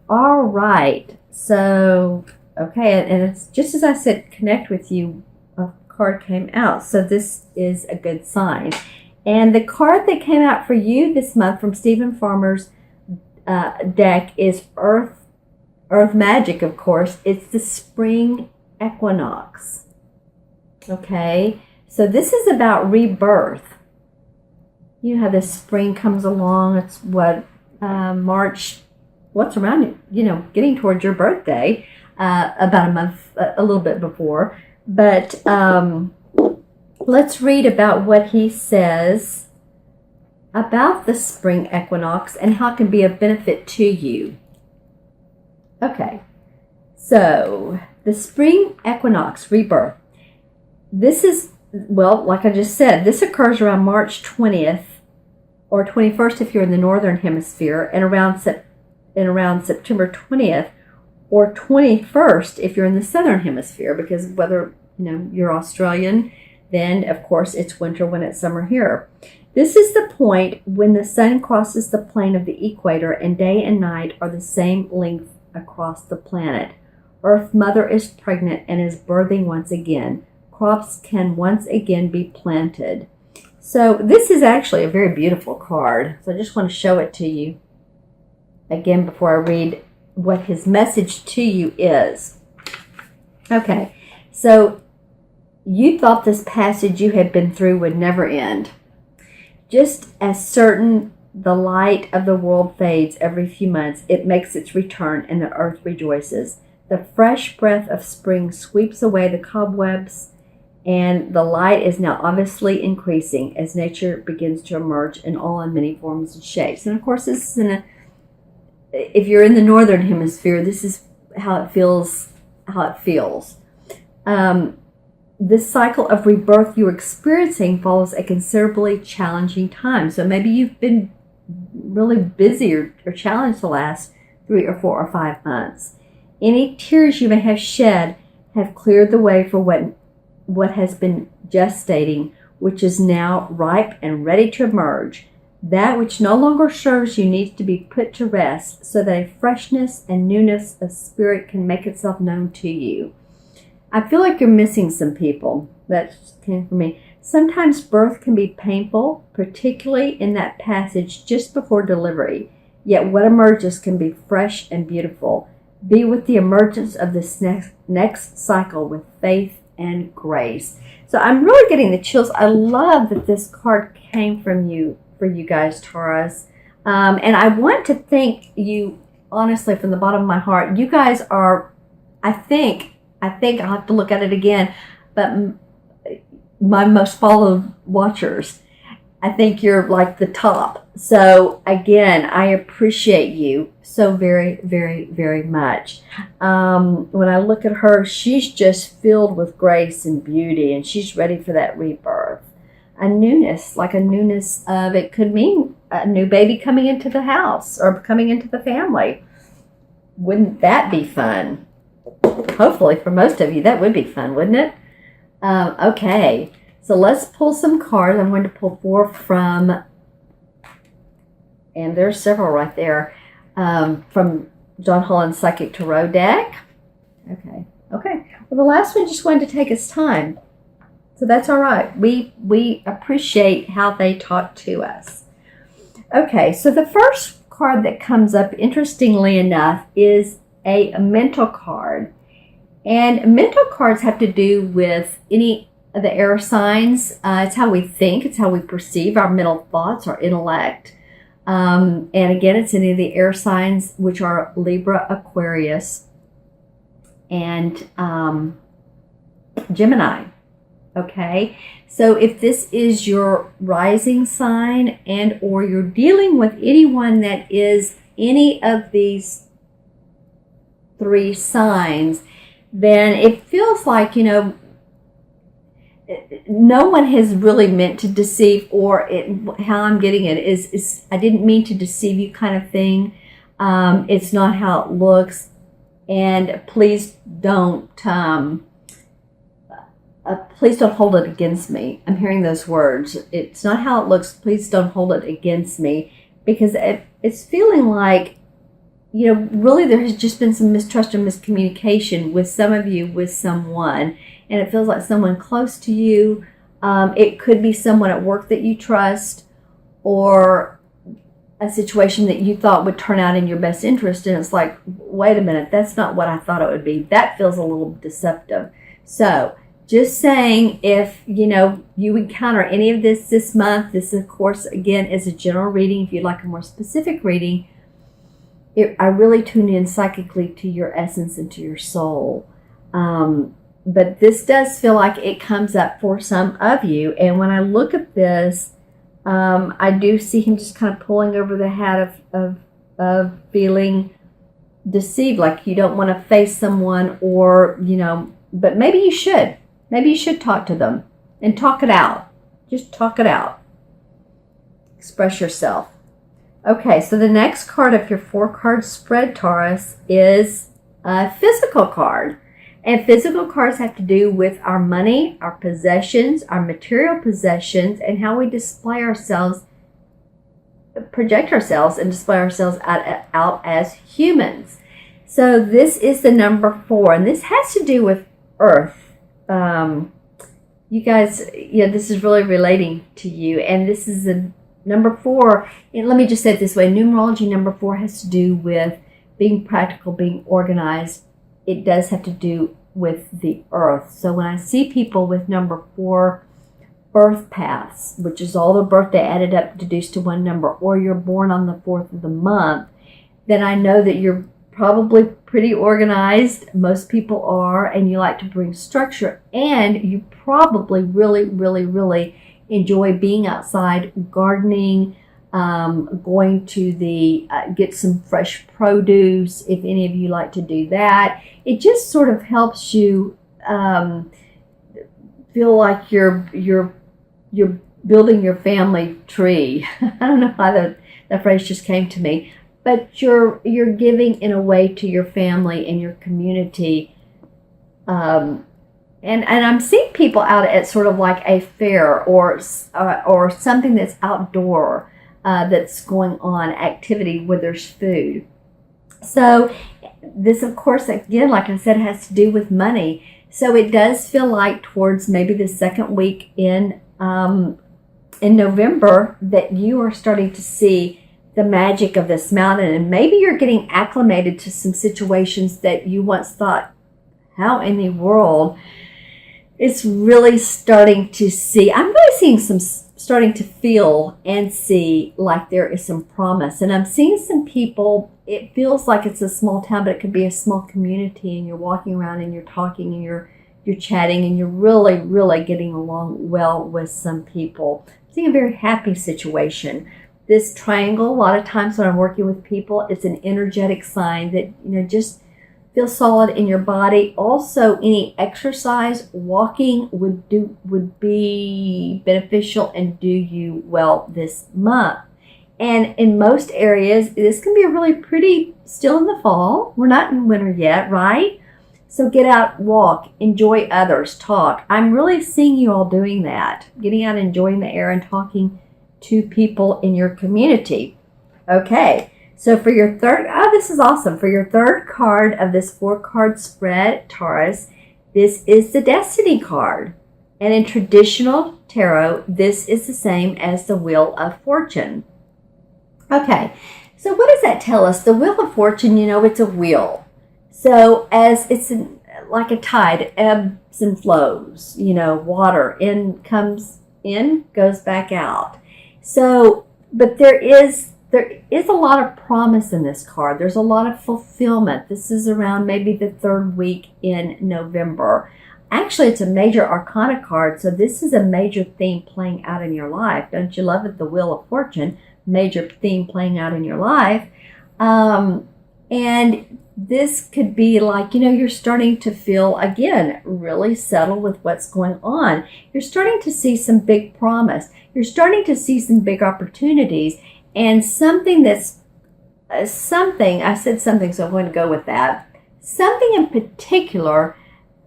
All right. So, okay, and it's just as I said, connect with you, a card came out. So this is a good sign. And the card that came out for you this month from Stephen Farmer's deck is Earth Magic, of course. It's the spring equinox. Okay, so this is about rebirth. You know how the spring comes along. It's what, March, what's around, getting towards your birthday, about a month, a little bit before. But let's read about what he says about the spring equinox and how it can be of benefit to you. Okay, so the spring equinox, rebirth. This is, well, like I just said, this occurs around March 20th or 21st if you're in the northern hemisphere, and around September 20th or 21st if you're in the southern hemisphere, because whether you're Australian, then of course it's winter when it's summer here. This is the point when the sun crosses the plane of the equator and day and night are the same length across the planet. Earth Mother is pregnant and is birthing once again. Crops can once again be planted. So this is actually a very beautiful card. So I just want to show it to you again before I read what his message to you is. Okay, so you thought this passage you had been through would never end. Just as certain the light of the world fades every few months, it makes its return and the earth rejoices. The fresh breath of spring sweeps away the cobwebs, and the light is now obviously increasing as nature begins to emerge in many forms and shapes. And of course, this is if you're in the northern hemisphere, this is how it feels. This cycle of rebirth you're experiencing follows a considerably challenging time. So maybe you've been really busy or challenged the last 3 or 4 or 5 months. Any tears you may have shed have cleared the way for what has been gestating, which is now ripe and ready to emerge. That which no longer serves you needs to be put to rest so that a freshness and newness of spirit can make itself known to you. I feel like you're missing some people. That came from me. Sometimes birth can be painful, particularly in that passage just before delivery. Yet what emerges can be fresh and beautiful. Be with the emergence of this next cycle with faith and grace. So I'm really getting the chills. I love that this card came from you, for you guys, Taurus. And I want to thank you, honestly, from the bottom of my heart. You guys are, I think I'll have to look at it again, but my most followed watchers. I think you're like the top. So again, I appreciate you so very, very, very much. When I look at her, she's just filled with grace and beauty, and she's ready for that rebirth. A newness, like a newness of, it could mean a new baby coming into the house or coming into the family. Wouldn't that be fun? Hopefully for most of you, that would be fun, wouldn't it? Okay, so let's pull some cards. I'm going to pull 4 from, and there's several right there, from John Holland's Psychic Tarot deck. Okay. Well, the last one just wanted to take its time. So that's all right. We appreciate how they talk to us. Okay, so the first card that comes up, interestingly enough, is a mental card. And mental cards have to do with any of the air signs. It's how we think. It's how we perceive our mental thoughts, our intellect. And again, it's any of the air signs, which are Libra, Aquarius, and Gemini. Okay, so if this is your rising sign and or you're dealing with anyone that is any of these 3 signs, then it feels like, no one has really meant to deceive, or how I'm getting it is I didn't mean to deceive you kind of thing. It's not how it looks, and please don't hold it against me. I'm hearing those words. It's not how it looks. Please don't hold it against me, because it's feeling like really there has just been some mistrust or miscommunication with some of you with someone, and it feels like someone close to you. It could be someone at work that you trust, or a situation that you thought would turn out in your best interest, and it's like, wait a minute, that's not what I thought it would be. That feels a little deceptive. So just saying, if you encounter any of this month, this of course again is a general reading. If you'd like a more specific reading, I really tune in psychically to your essence and to your soul. But this does feel like it comes up for some of you. And when I look at this, I do see him just kind of pulling over the hat of feeling deceived, like you don't want to face someone, or, but maybe you should. Maybe you should talk to them and talk it out. Just talk it out. Express yourself. Okay, so the next card of your 4-card spread, Taurus, is a physical card. And physical cards have to do with our money, our possessions, our material possessions, and how we display ourselves, project ourselves, and display ourselves out as humans. So this is the number 4, and this has to do with Earth. You guys, this is really relating to you, and this is a number 4, and let me just say it this way, numerology number 4 has to do with being practical, being organized. It does have to do with the earth. So when I see people with number 4 birth paths, which is all their birthday added up deduced to one number, or you're born on the 4th of the month, then I know that you're probably pretty organized. Most people are, and you like to bring structure, and you probably really, really, really enjoy being outside, gardening, going to get some fresh produce, if any of you like to do that. It just sort of helps you feel like you're building your family tree. I don't know why the phrase just came to me, but you're giving in a way to your family and your community. And I'm seeing people out at sort of like a fair or something that's outdoor, that's going on, activity where there's food. So this, of course, again, like I said, has to do with money. So it does feel like towards maybe the second week in November that you are starting to see the magic of this mountain, and maybe you're getting acclimated to some situations that you once thought, how in the world? It's really starting to see, I'm really seeing starting to feel and see like there is some promise. And I'm seeing some people, it feels like it's a small town, but it could be a small community, and you're walking around and you're talking and you're chatting and you're really, really getting along well with some people. I'm seeing a very happy situation. This triangle, a lot of times when I'm working with people, it's an energetic sign that, just feel solid in your body. Also, any exercise, walking would be beneficial and do you well this month. And in most areas, this can be a really pretty, still in the fall. We're not in winter yet, right? So get out, walk, enjoy others, talk. I'm really seeing you all doing that, getting out, enjoying the air, and talking to people in your community. Okay. So for your this is awesome. For your third card of this 4-card spread, Taurus, this is the Destiny card. And in traditional tarot, this is the same as the Wheel of Fortune. Okay, so what does that tell us? The Wheel of Fortune, it's a wheel. So as it's like a tide, ebbs and flows, water comes in, goes back out. So, but there is a lot of promise in this card. There's a lot of fulfillment. This is around maybe the 3rd week in November. Actually, it's a major arcana card, so this is a major theme playing out in your life. Don't you love it? The Wheel of Fortune, major theme playing out in your life. And this could be like, you're starting to feel, again, really settled with what's going on. You're starting to see some big promise. You're starting to see some big opportunities. And something that's I said something, so I'm going to go with that. Something in particular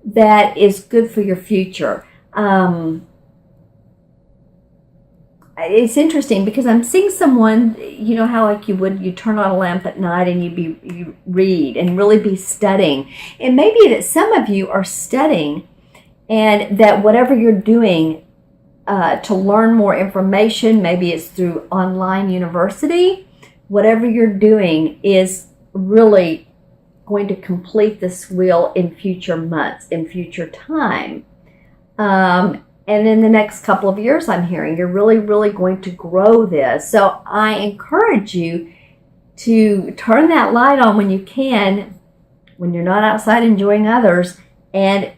that is good for your future. it's interesting because I'm seeing someone, you know how like you turn on a lamp at night and you read and really be studying. And maybe that some of you are studying, and that whatever you're doing to learn more information, maybe it's through online university, whatever you're doing is really going to complete this wheel in future months, in future time. And in the next couple of years, I'm hearing, you're really, really going to grow this. So I encourage you to turn that light on when you can, when you're not outside enjoying others, and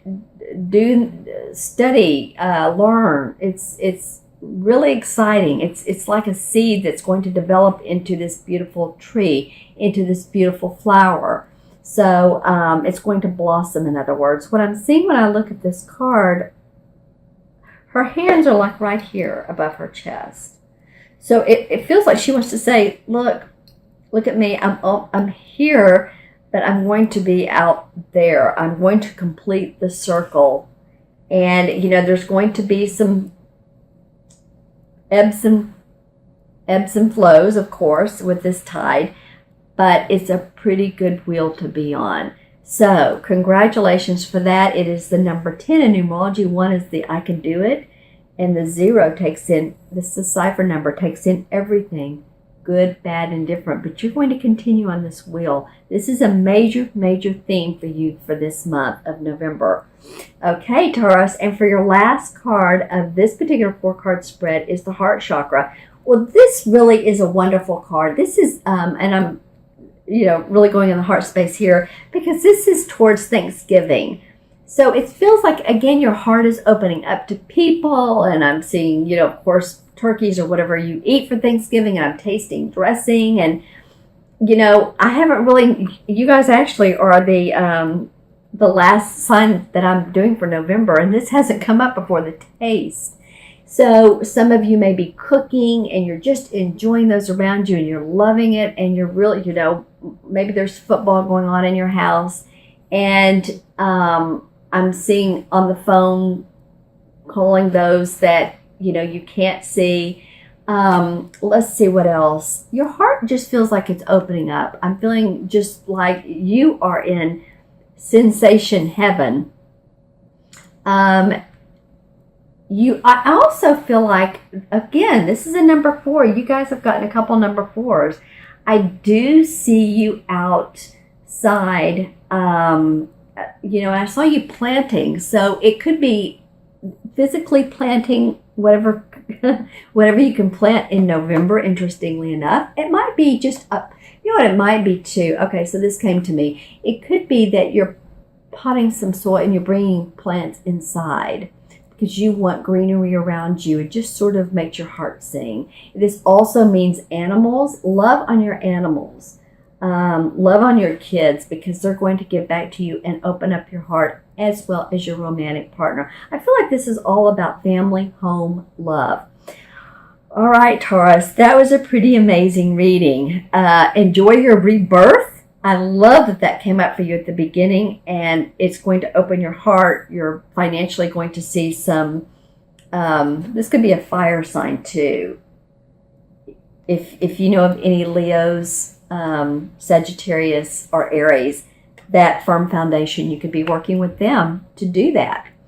study, learn. It's really exciting. It's like a seed that's going to develop into this beautiful tree, into this beautiful flower. So it's going to blossom, in other words. What I'm seeing when I look at this card, her hands are like right here above her chest. So it feels like she wants to say, look at me. I'm here, but I'm going to be out there. I'm going to complete the circle. And, you know, there's going to be some ebbs and flows, of course, with this tide. But it's a pretty good wheel to be on. So, congratulations for that. It is the number 10 in numerology. 1 is the I can do it. And the 0 takes in, this is the cipher number, takes in everything, good, bad, and different. But you're going to continue on this wheel. This is a major, major theme for you for this month of November. Okay, Taurus, and for your last card of this particular 4-card spread is the heart chakra. Well, this really is a wonderful card. This is, and I'm really going in the heart space here because this is towards Thanksgiving. So it feels like, again, your heart is opening up to people, and I'm seeing, of course, turkeys or whatever you eat for Thanksgiving, and I'm tasting dressing, and, I haven't really, you guys actually are the last sign that I'm doing for November, and this hasn't come up before, the taste. So some of you may be cooking and you're just enjoying those around you and you're loving it, and you're really, maybe there's football going on in your house, and I'm seeing on the phone calling those that, you can't see. Let's see what else. Your heart just feels like it's opening up. I'm feeling just like you are in sensation heaven. I also feel like, again, this is a number 4. You guys have gotten a couple number 4s. I do see you outside, and I saw you planting. So it could be physically planting whatever you can plant in November, interestingly enough. It might be just it might be too. Okay, so this came to me. It could be that you're potting some soil and you're bringing plants inside because you want greenery around you. It just sort of makes your heart sing. This also means animals. Love on your animals. Love on your kids, because they're going to give back to you and open up your heart, as well as your romantic partner. I feel like this is all about family, home, love. All right, Taurus, that was a pretty amazing reading. Enjoy your rebirth. I love that came up for you at the beginning, and it's going to open your heart. You're financially going to see some, this could be a fire sign too. If you know of any Leos, Sagittarius, or Aries, that firm foundation, you could be working with them to do that.